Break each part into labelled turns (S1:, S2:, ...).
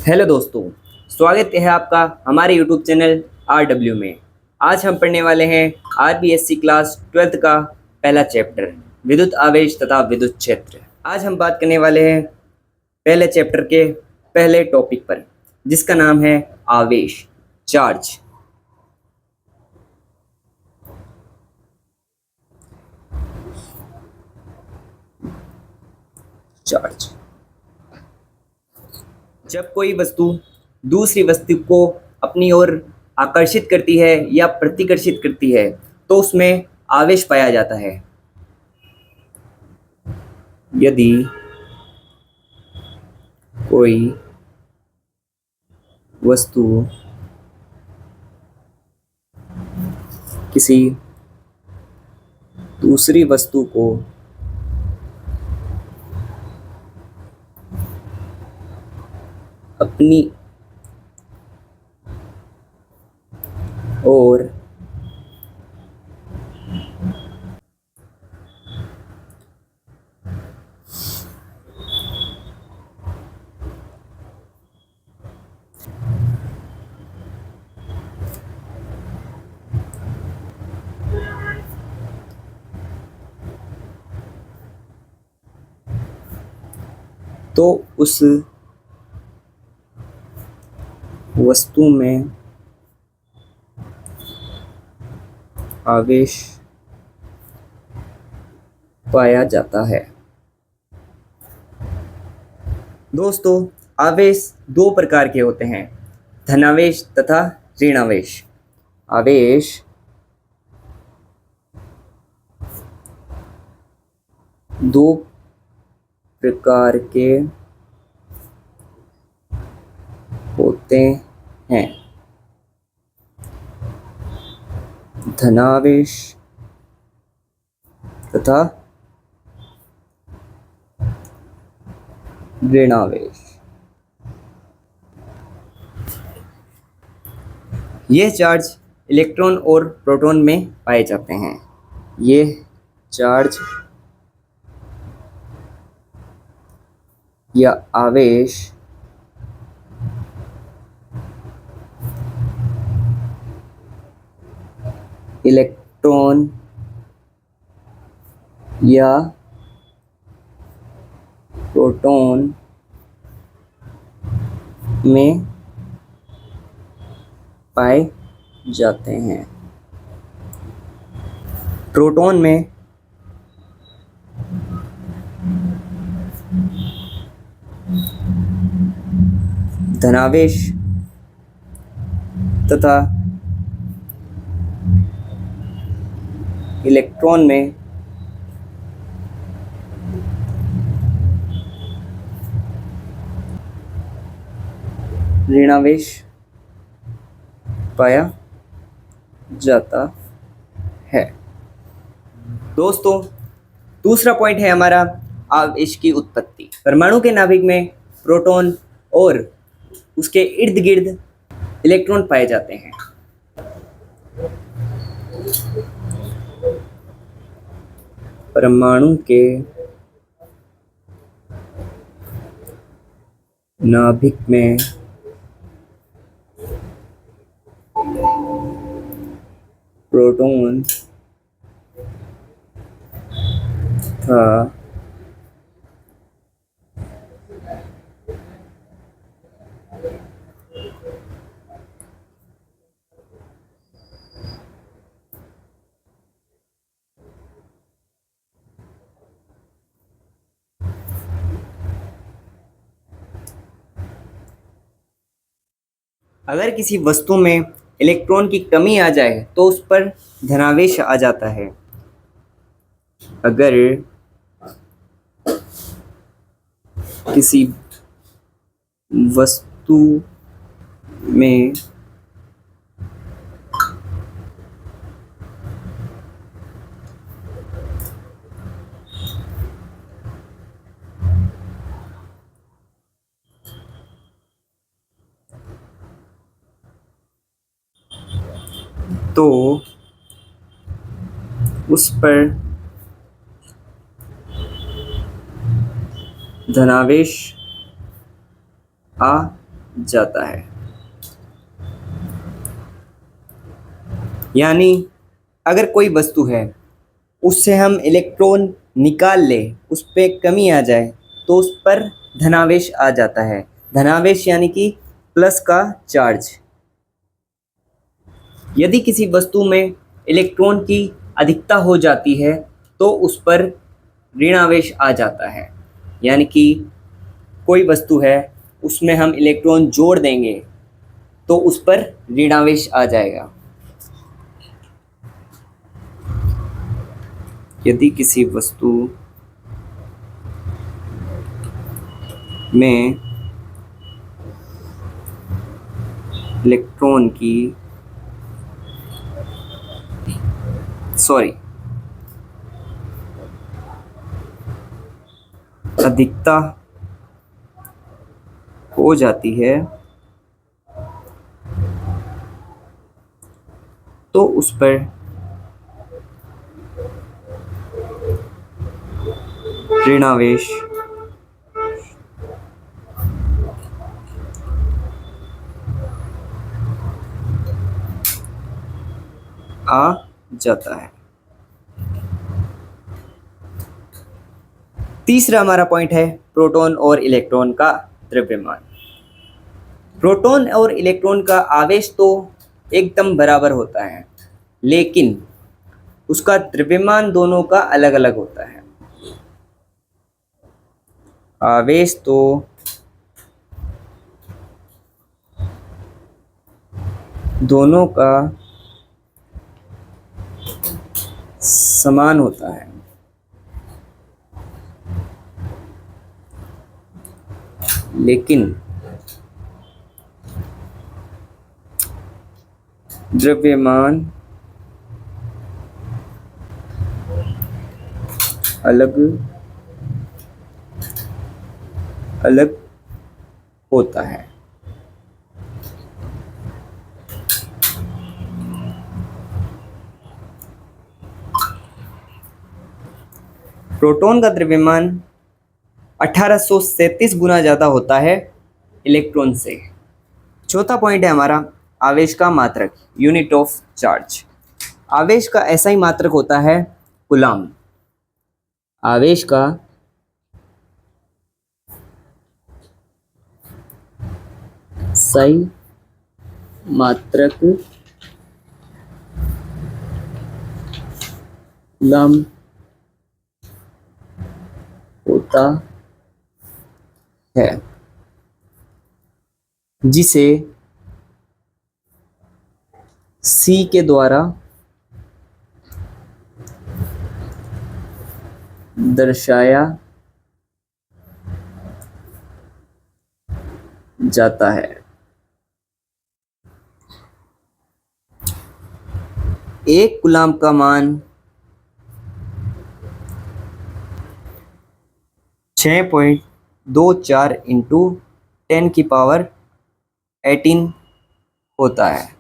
S1: Hello दोस्तों, स्वागत है आपका हमारे यूट्यूब चैनल RW में। आज हम पढ़ने वाले हैं RBSC क्लास 12th का पहला चैप्टर विद्युत आवेश तथा विद्युत क्षेत्र। आज हम बात करने वाले हैं पहले चैप्टर के पहले टॉपिक पर, जिसका नाम है आवेश, चार्ज। चार्ज जब कोई वस्तु दूसरी वस्तु को अपनी ओर आकर्षित करती है या प्रतिकर्षित करती है तो उसमें आवेश पाया जाता है। यदि कोई वस्तु किसी दूसरी वस्तु को अपनी ओर तो उस वस्तु में आवेश पाया जाता है। दोस्तों, आवेश दो प्रकार के होते हैं, धनावेश तथा ऋणावेश। आवेश दो प्रकार के होते हैं, धनावेश तथा ऋणावेश। यह चार्ज इलेक्ट्रॉन और प्रोटॉन में पाए जाते हैं। यह चार्ज या आवेश इलेक्ट्रॉन या प्रोटॉन में पाए जाते हैं। प्रोटॉन में धनावेश तथा इलेक्ट्रॉन में ऋणावेश पाया जाता है। दोस्तों, दूसरा पॉइंट है हमारा आवेश की उत्पत्ति। परमाणु के नाभिक में प्रोटॉन और उसके इर्द गिर्द इलेक्ट्रॉन पाए जाते हैं। परमाणु के नाभिक में प्रोटॉन था अगर किसी वस्तु में इलेक्ट्रॉन की कमी आ जाए तो उस पर धनावेश आ जाता है। अगर किसी वस्तु में तो उस पर धनावेश आ जाता है। यानी अगर कोई वस्तु है, उससे हम इलेक्ट्रॉन निकाल लें, उस पे कमी आ जाए, तो उस पर धनावेश आ जाता है। धनावेश यानी कि प्लस का चार्ज। यदि किसी वस्तु में इलेक्ट्रॉन की अधिकता हो जाती है तो उस पर ऋणावेश आ जाता है। यानी कि कोई वस्तु है, उसमें हम इलेक्ट्रॉन जोड़ देंगे तो उस पर ऋणावेश आ जाएगा। यदि किसी वस्तु में इलेक्ट्रॉन की अधिकता हो जाती है तो उस पर ऋणावेश आ जाता है। तीसरा हमारा पॉइंट है प्रोटॉन और इलेक्ट्रॉन का द्रव्यमान। प्रोटॉन और इलेक्ट्रॉन का आवेश तो एकदम बराबर होता है, लेकिन उसका द्रव्यमान दोनों का अलग अलग होता है। आवेश तो दोनों का समान होता है, लेकिन द्रव्यमान अलग अलग होता है। प्रोटॉन का द्रव्यमान 1837 गुना ज़्यादा होता है इलेक्ट्रॉन से। चौथा पॉइंट है हमारा आवेश का मात्रक, यूनिट ऑफ चार्ज। आवेश का ऐसा ही मात्रक होता है कूलाम। आवेश का सही मात्रक कूलाम होता है, जिसे C के द्वारा दर्शाया जाता है। एक कूलाम का मान 6.24 इंटू 10⁻18 होता है।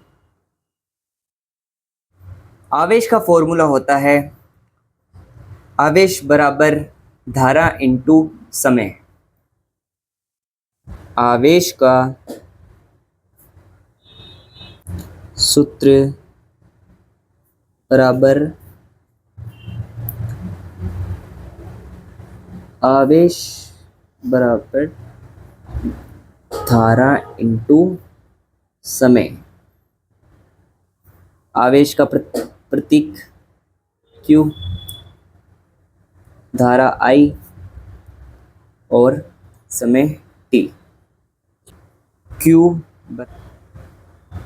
S1: आवेश का फॉर्मूला होता है आवेश बराबर धारा इंटू समय। आवेश का सूत्र बराबर आवेश बराबर धारा इंटू समय। आवेश का प्रतीक Q, धारा I और समय T। Q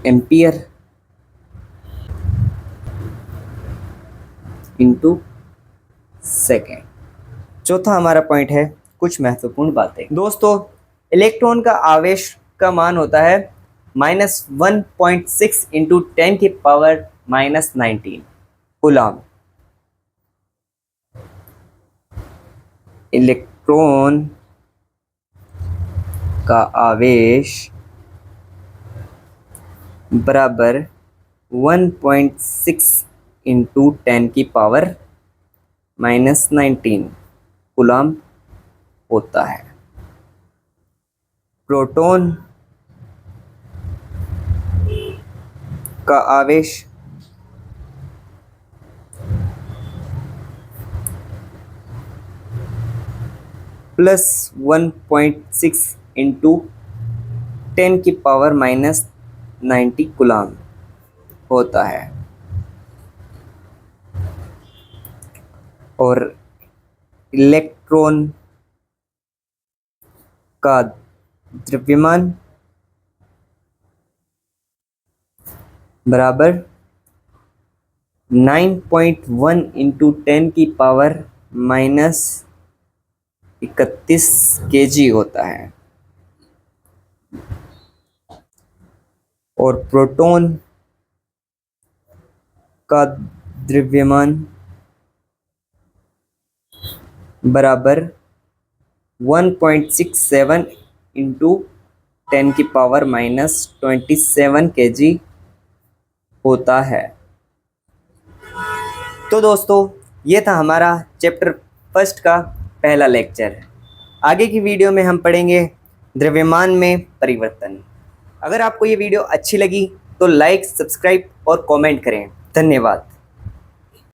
S1: ampere into second. चौथा हमारा पॉइंट है कुछ महत्वपूर्ण बातें। दोस्तों, इलेक्ट्रॉन का आवेश का मान होता है -1.6 इंटू 10⁻⁻19 कूलाम। इलेक्ट्रॉन का आवेश बराबर 1.6 इंटू 10⁻⁻19 कूलाम होता है। प्रोटॉन का आवेश +1.6 इंटू 10⁻⁻90 कूलम होता है और इलेक्ट्रॉन का द्रव्यमान बराबर 9.1 इंटू 10⁻31 kg होता है और प्रोटॉन का द्रव्यमान बराबर 1.67 इंटू 10⁻⁻27 kg होता है। तो दोस्तों, ये था हमारा चैप्टर फर्स्ट का पहला लेक्चर। आगे की वीडियो में हम पढ़ेंगे द्रव्यमान में परिवर्तन। अगर आपको ये वीडियो अच्छी लगी तो लाइक, सब्सक्राइब और कमेंट करें। धन्यवाद।